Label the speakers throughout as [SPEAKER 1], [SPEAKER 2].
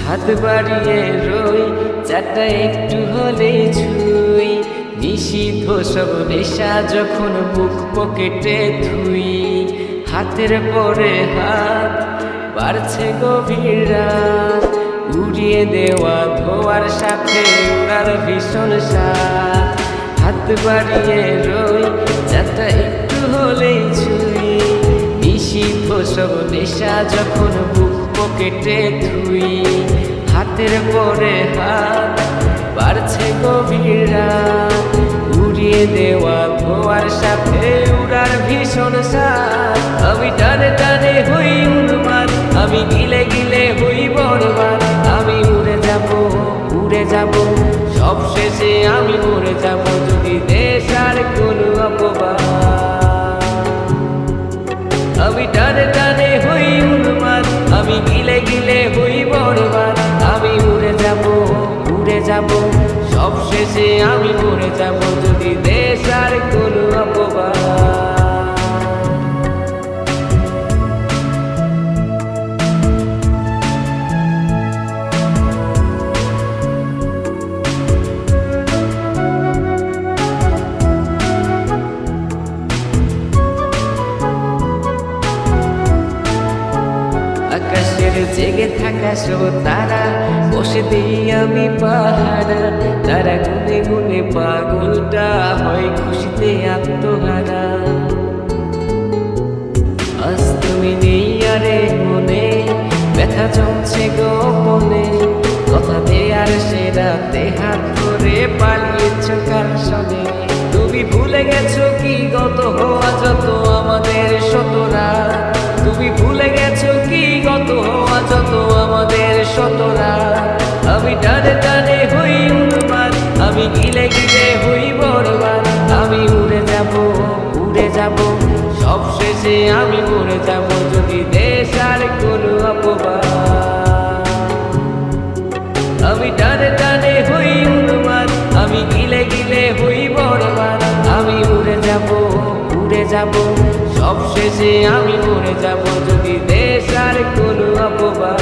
[SPEAKER 1] হাত বাড়িয়ে রই চাটা একটু হলেই ছুঁই, নিষিদ্ধ সব নেশা যখন বুক পকেটে থুই। হাতের পরে হাত বাড়ছে গভীর রাত, উড়িয়ে দেওয়া ধোয়ার সাথে উড়ার ভীষণ স্বাদ। হাত বাড়িয়ে রই চাটা একটু হলেই ছুঁই, নিষিদ্ধ সব নেশা যখন বুক পকেটে থুই। হাতের পরে হাত বাড়ছে গভীর রাত, উড়িয়ে দেওয়া ধোয়ার সাথে উড়ার ভীষণ স্বাদ। আমি টানে টানে হই উন্মাদ, আমি গিলে গিলে হই বরবাদ। আমি উড়ে যাব সব শেষে আমি মরে যাব, যদি দেশ আর কোনো অপবাদ। আমি টানে টানে হই উন্মাদ, আমি গিলে গিলে হই বরবাদ। আমি উড়ে যাব সব শেষে আমি মরে যাব, যদি দেশ আর কোনো অপবাদ। আকাশের জেগে থাকা সব তারা বসে দিই আমি পাহারা, তারা গুনে গুনে পাগলটা হয় খুশিতে আত্মহারা। আজ তুমি নেই আরে মনে, ব্যথা জমছে গোপনে, কথা দেয়ার সে রাতে হাত ধরে পালিয়েছ কার সনে। তুমি ভুলে গেছো কি গত হওয়া যত আমাদের শতরা, তুমি ভুলে গেছো কি গত হওয়া যত আমাদের শতরা। আমি টানে টানে হই উন্মাদ, আমি গিলে গিলে হই বরবাদ। আমি উড়ে যাব সব শেষে আমি মরে যাব, যদি দেশ আর কোনো অপবাদ। আমি টানে টানে হই উন্মাদ, আমি গিলে গিলে হই বরবাদ। আমি উড়ে যাব সব শেষে আমি মরে যাব, যদি দেশ আর কোনো অপবাদ।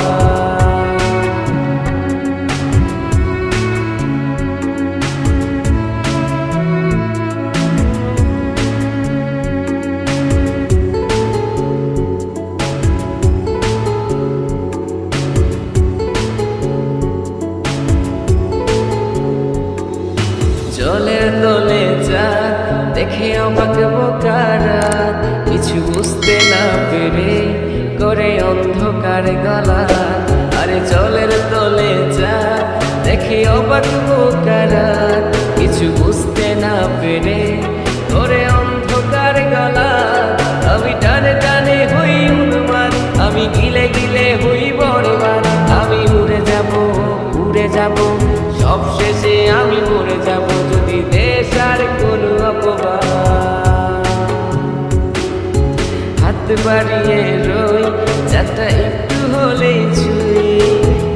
[SPEAKER 1] জলের দলে যা দেখে অবাক বোকারা, কিছু বুঝতে না পেরে করে অন্ধকার গলা। আরে জলের তলে যা দেখে অবাক বোকারা, কিছু বুঝতে না পেরে করে অন্ধকার গলা। আমি টানে টানে হই উন্মাদ, আমি গিলে গিলে হই বরবাদ। আমি উড়ে যাব সব শেষে আমি মরে যাব, যদি দেশ আর কোনো অপবাদ। হাত বাড়িয়ে রই চাটা একটু হলেই ছুঁই,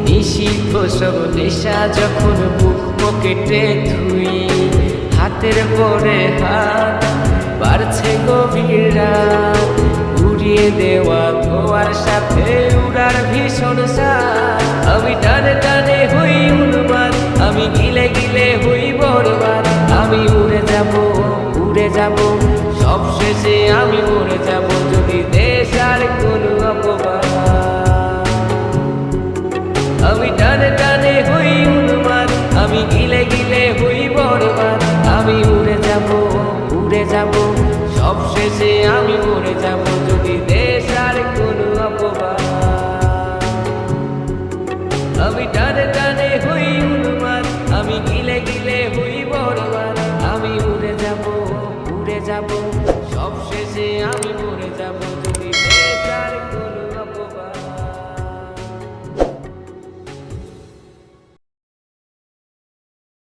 [SPEAKER 1] নিষিদ্ধ সব নেশা যখন বুক পকেটে থুই। হাতের পরে হাত বাড়ছে গভীর রাত, উড়িয়ে দেওয়া ধোয়ার সাথে উড়ার ভীষণ স্বাদ। আমি টানে টানে হই উন্মাদ, আমি গিলে গিলে হই বরবাদ। আমি উড়ে যাব সব শেষে আমি মরে যাব, যদি দেশ আর কোনো অপবাদ। আমি টানে টানে হই উন্মাদ, আমি গিলে গিলে হই বরবাদ। আমি উড়ে যাব সব শেষে আমি মরে যাব,